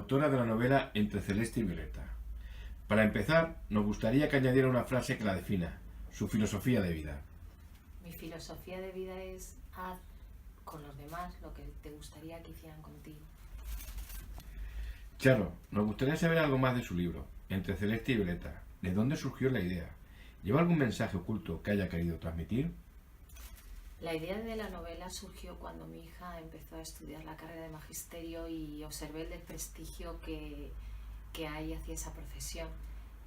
autora de la novela Entre Celeste y Violeta. Para empezar, nos gustaría que añadiera una frase que la defina, su filosofía de vida. Mi filosofía de vida es: haz con los demás lo que te gustaría que hicieran contigo. Charo, nos gustaría saber algo más de su libro, Entre Celeste y Violeta. ¿De dónde surgió la idea? ¿Lleva algún mensaje oculto que haya querido transmitir? La idea de la novela surgió cuando mi hija empezó a estudiar la carrera de magisterio y observé el desprestigio que hay hacia esa profesión.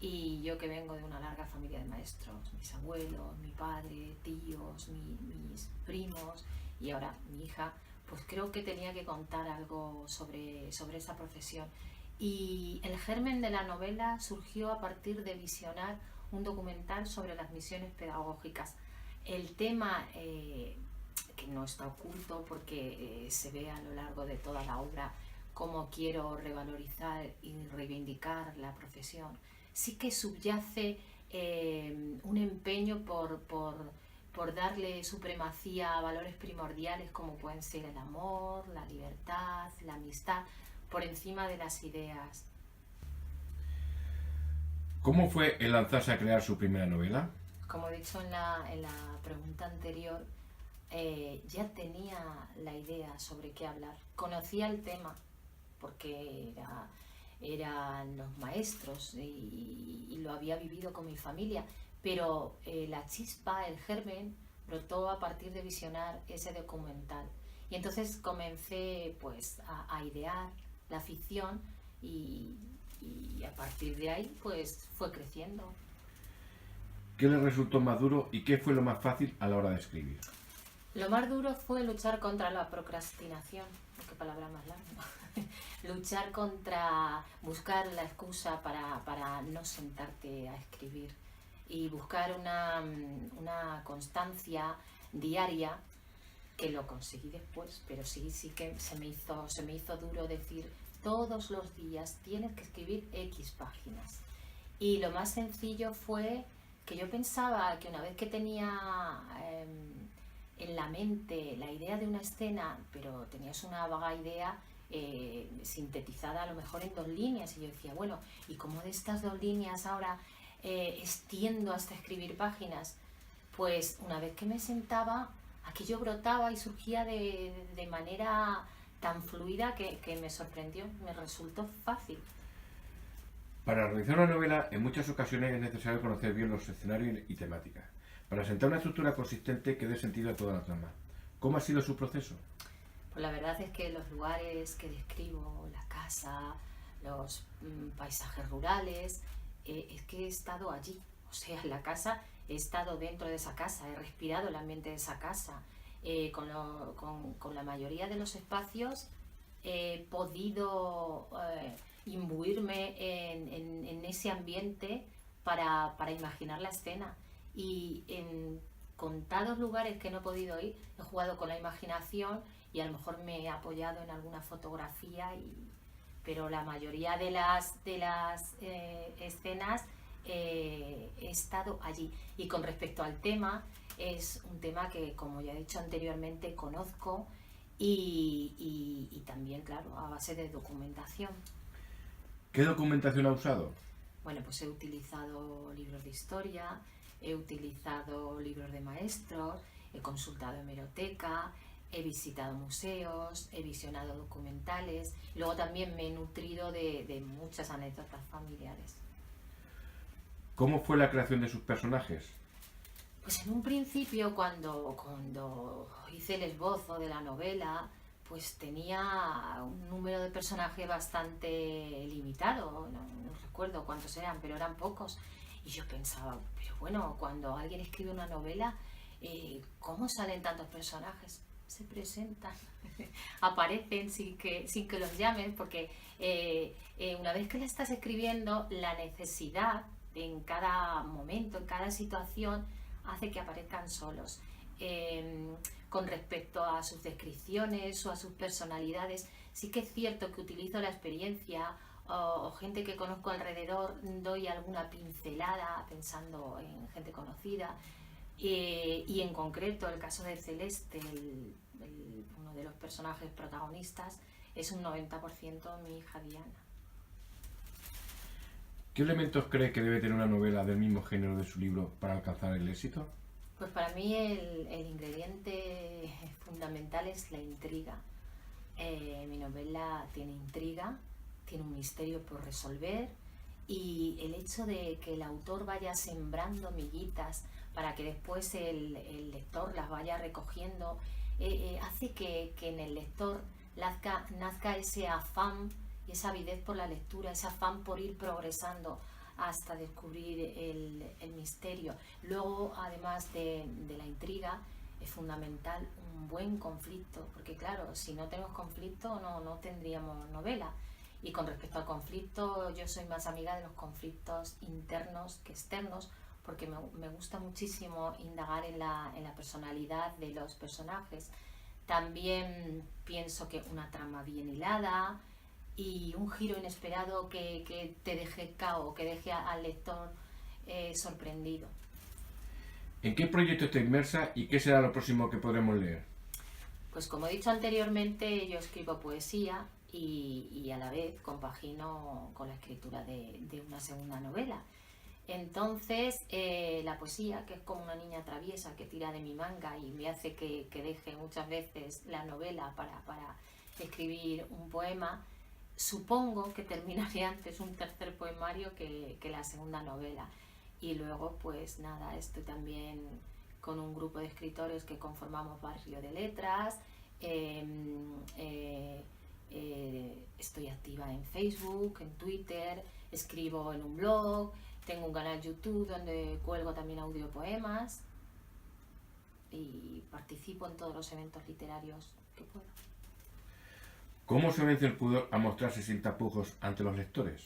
Y yo, que vengo de una larga familia de maestros, mis abuelos, mi padre, tíos, mis primos y ahora mi hija, pues creo que tenía que contar algo sobre esa profesión. Y el germen de la novela surgió a partir de visionar un documental sobre las misiones pedagógicas. El tema, que no está oculto porque se ve a lo largo de toda la obra cómo quiero revalorizar y reivindicar la profesión, sí que subyace un empeño por darle supremacía a valores primordiales como pueden ser el amor, la libertad, la amistad, por encima de las ideas. ¿Cómo fue el lanzarse a crear su primera novela? Como he dicho en la pregunta anterior, ya tenía la idea sobre qué hablar. Conocía el tema porque eran los maestros y lo había vivido con mi familia, pero la chispa, el germen, brotó a partir de visionar ese documental. Y entonces comencé pues a idear la ficción y a partir de ahí pues fue creciendo. ¿Qué le resultó más duro y qué fue lo más fácil a la hora de escribir? Lo más duro fue luchar contra la procrastinación. Qué palabra más larga. Luchar contra, buscar la excusa para no sentarte a escribir y buscar una constancia diaria, que lo conseguí después, pero sí que se me hizo duro decir: todos los días tienes que escribir X páginas. Y lo más sencillo fue que yo pensaba que una vez que tenía en la mente la idea de una escena, pero tenías una vaga idea sintetizada a lo mejor en 2 líneas, y yo decía, bueno, ¿y cómo de estas 2 líneas ahora extiendo hasta escribir páginas? Pues una vez que me sentaba, aquello brotaba y surgía de manera tan fluida que me sorprendió, me resultó fácil. Para realizar una novela, en muchas ocasiones es necesario conocer bien los escenarios y temáticas, para sentar una estructura consistente que dé sentido a toda la trama. ¿Cómo ha sido su proceso? Pues la verdad es que los lugares que describo, la casa, los paisajes rurales, es que he estado allí. O sea, en la casa he estado dentro de esa casa, he respirado el ambiente de esa casa. Con la mayoría de los espacios he podido imbuirme en ese ambiente para imaginar la escena. Y en contados lugares que no he podido ir, he jugado con la imaginación y a lo mejor me he apoyado en alguna fotografía, pero la mayoría de las escenas he estado allí. Y con respecto al tema, es un tema que, como ya he dicho anteriormente, conozco y también, claro, a base de documentación. ¿Qué documentación ha usado? Bueno, pues he utilizado libros de historia, he utilizado libros de maestros, he consultado hemeroteca, he visitado museos, he visionado documentales, y luego también me he nutrido de muchas anécdotas familiares. ¿Cómo fue la creación de sus personajes? Pues en un principio, cuando hice el esbozo de la novela, pues tenía un número de personajes bastante limitado, no recuerdo cuántos eran, pero eran pocos. Y yo pensaba, pero bueno, cuando alguien escribe una novela, ¿cómo salen tantos personajes? Se presentan, aparecen sin que los llamen, porque una vez que la estás escribiendo, la necesidad en cada momento, en cada situación, hace que aparezcan solos. Con respecto a sus descripciones o a sus personalidades, sí que es cierto que utilizo la experiencia o gente que conozco alrededor, doy alguna pincelada pensando en gente conocida, y en concreto el caso de Celeste, uno de los personajes protagonistas, es un 90% mi hija Diana. ¿Qué elementos cree que debe tener una novela del mismo género de su libro para alcanzar el éxito? Pues para mí el ingrediente fundamental es la intriga. Mi novela tiene intriga, tiene un misterio por resolver y el hecho de que el autor vaya sembrando miguitas para que después el lector las vaya recogiendo, hace que en el lector nazca ese afán y esa avidez por la lectura, ese afán por ir progresando hasta descubrir el misterio. Luego, además de la intriga, es fundamental un buen conflicto, porque claro, si no tenemos conflicto no tendríamos novela. Y con respecto al conflicto, yo soy más amiga de los conflictos internos que externos, porque me gusta muchísimo indagar en la personalidad de los personajes. También pienso que una trama bien hilada y un giro inesperado que te deje cao, que deje al lector sorprendido. ¿En qué proyecto está inmersa y qué será lo próximo que podremos leer? Pues como he dicho anteriormente, yo escribo poesía y a la vez compagino con la escritura de una segunda novela. Entonces, la poesía, que es como una niña traviesa que tira de mi manga y me hace que deje muchas veces la novela para escribir un poema, supongo que terminaré antes un tercer poemario que la segunda novela. Y luego, pues nada, estoy también con un grupo de escritores que conformamos Barrio de Letras. Estoy activa en Facebook, en Twitter, escribo en un blog, tengo un canal YouTube donde cuelgo también audiopoemas y participo en todos los eventos literarios que puedo. ¿Cómo se vence el pudor a mostrarse sin tapujos ante los lectores?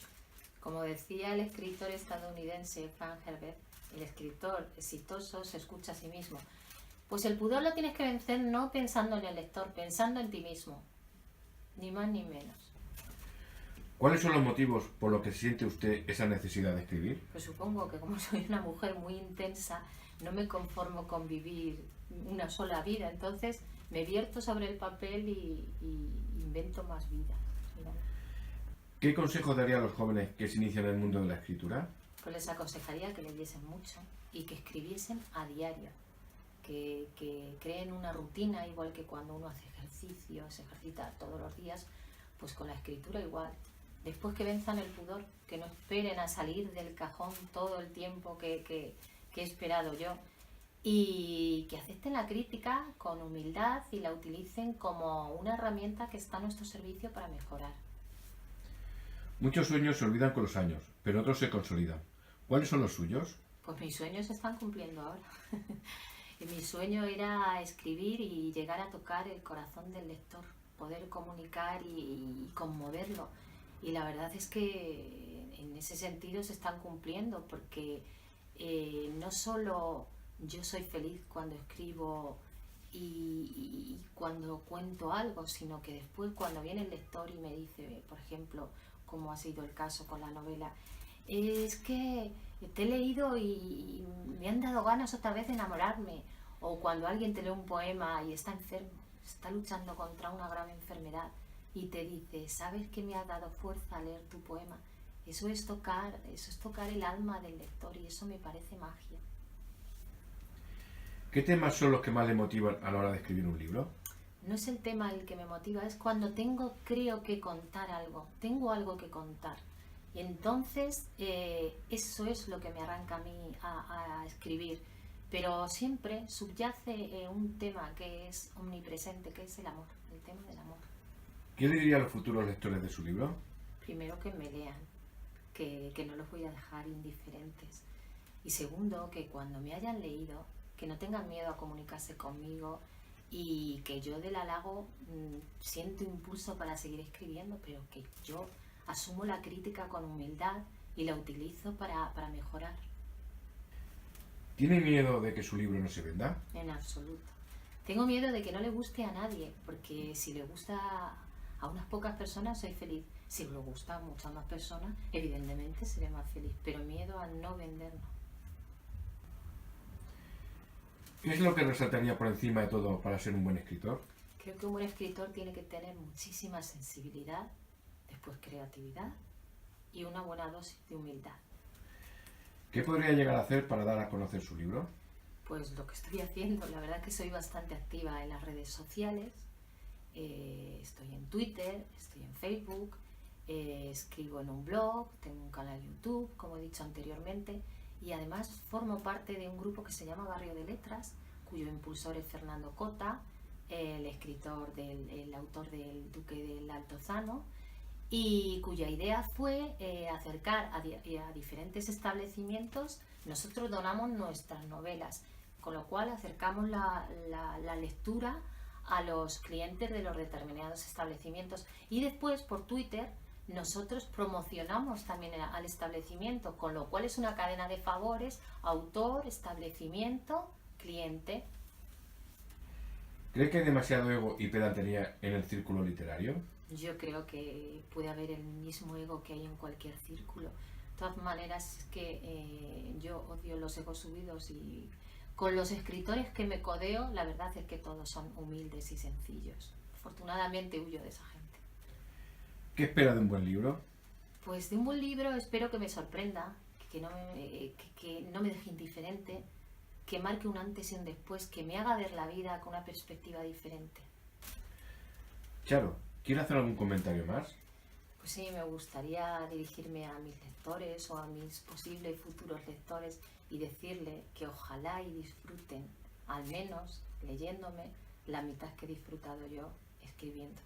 Como decía el escritor estadounidense Frank Herbert, el escritor exitoso se escucha a sí mismo. Pues el pudor lo tienes que vencer no pensando en el lector, pensando en ti mismo, ni más ni menos. ¿Cuáles son los motivos por los que siente usted esa necesidad de escribir? Pues supongo que como soy una mujer muy intensa, no me conformo con vivir una sola vida, entonces me vierto sobre el papel y invento más vida. Mira. ¿Qué consejo daría a los jóvenes que se inician en el mundo de la escritura? Pues les aconsejaría que leyesen mucho y que escribiesen a diario, que creen una rutina, igual que cuando uno hace ejercicio, se ejercita todos los días, pues con la escritura igual. Después que venzan el pudor, que no esperen a salir del cajón todo el tiempo que he esperado yo, y que acepten la crítica con humildad y la utilicen como una herramienta que está a nuestro servicio para mejorar. Muchos sueños se olvidan con los años, pero otros se consolidan. ¿Cuáles son los suyos? Pues mis sueños se están cumpliendo ahora. Mi sueño era escribir y llegar a tocar el corazón del lector, poder comunicar y conmoverlo. Y la verdad es que en ese sentido se están cumpliendo, porque no solo yo soy feliz cuando escribo y cuando cuento algo, sino que después cuando viene el lector y me dice, por ejemplo, como ha sido el caso con la novela, es que te he leído y me han dado ganas otra vez de enamorarme. O cuando alguien te lee un poema y está enfermo, está luchando contra una grave enfermedad y te dice, ¿sabes que me ha dado fuerza leer tu poema? Eso es tocar el alma del lector y eso me parece magia. ¿Qué temas son los que más le motivan a la hora de escribir un libro? No es el tema el que me motiva, es cuando creo que contar algo, tengo algo que contar. Y entonces eso es lo que me arranca a mí a escribir. Pero siempre subyace un tema que es omnipresente, que es el amor, el tema del amor. ¿Qué le diría a los futuros lectores de su libro? Primero, que me lean, que no los voy a dejar indiferentes. Y segundo, que cuando me hayan leído, que no tengan miedo a comunicarse conmigo y que yo del halago siento impulso para seguir escribiendo, pero que yo asumo la crítica con humildad y la utilizo para mejorar. ¿Tiene miedo de que su libro no se venda? En absoluto. Tengo miedo de que no le guste a nadie, porque si le gusta a unas pocas personas soy feliz. Si le gusta a muchas más personas, evidentemente seré más feliz, pero miedo a no venderlo. ¿Qué es lo que resaltaría por encima de todo para ser un buen escritor? Creo que un buen escritor tiene que tener muchísima sensibilidad, después creatividad y una buena dosis de humildad. ¿Qué podría llegar a hacer para dar a conocer su libro? Pues lo que estoy haciendo, la verdad que soy bastante activa en las redes sociales, estoy en Twitter, estoy en Facebook, escribo en un blog, tengo un canal YouTube, como he dicho anteriormente, y además formo parte de un grupo que se llama Barrio de Letras, cuyo impulsor es Fernando Cota, el autor del Duque del Altozano, y cuya idea fue acercar a diferentes establecimientos. Nosotros donamos nuestras novelas, con lo cual acercamos la lectura a los clientes de los determinados establecimientos, y después por Twitter nosotros promocionamos también al establecimiento, con lo cual es una cadena de favores: autor, establecimiento, cliente. ¿Cree que hay demasiado ego y pedantería en el círculo literario? Yo creo que puede haber el mismo ego que hay en cualquier círculo. De todas maneras, es que yo odio los egos subidos, y con los escritores que me codeo, la verdad es que todos son humildes y sencillos. Afortunadamente huyo de esa gente. ¿Qué espera de un buen libro? Pues de un buen libro espero que me sorprenda, que no me deje indiferente, que marque un antes y un después, que me haga ver la vida con una perspectiva diferente. Charo, ¿quiere hacer algún comentario más? Pues sí, me gustaría dirigirme a mis lectores o a mis posibles futuros lectores y decirle que ojalá y disfruten, al menos leyéndome, la mitad que he disfrutado yo escribiendo.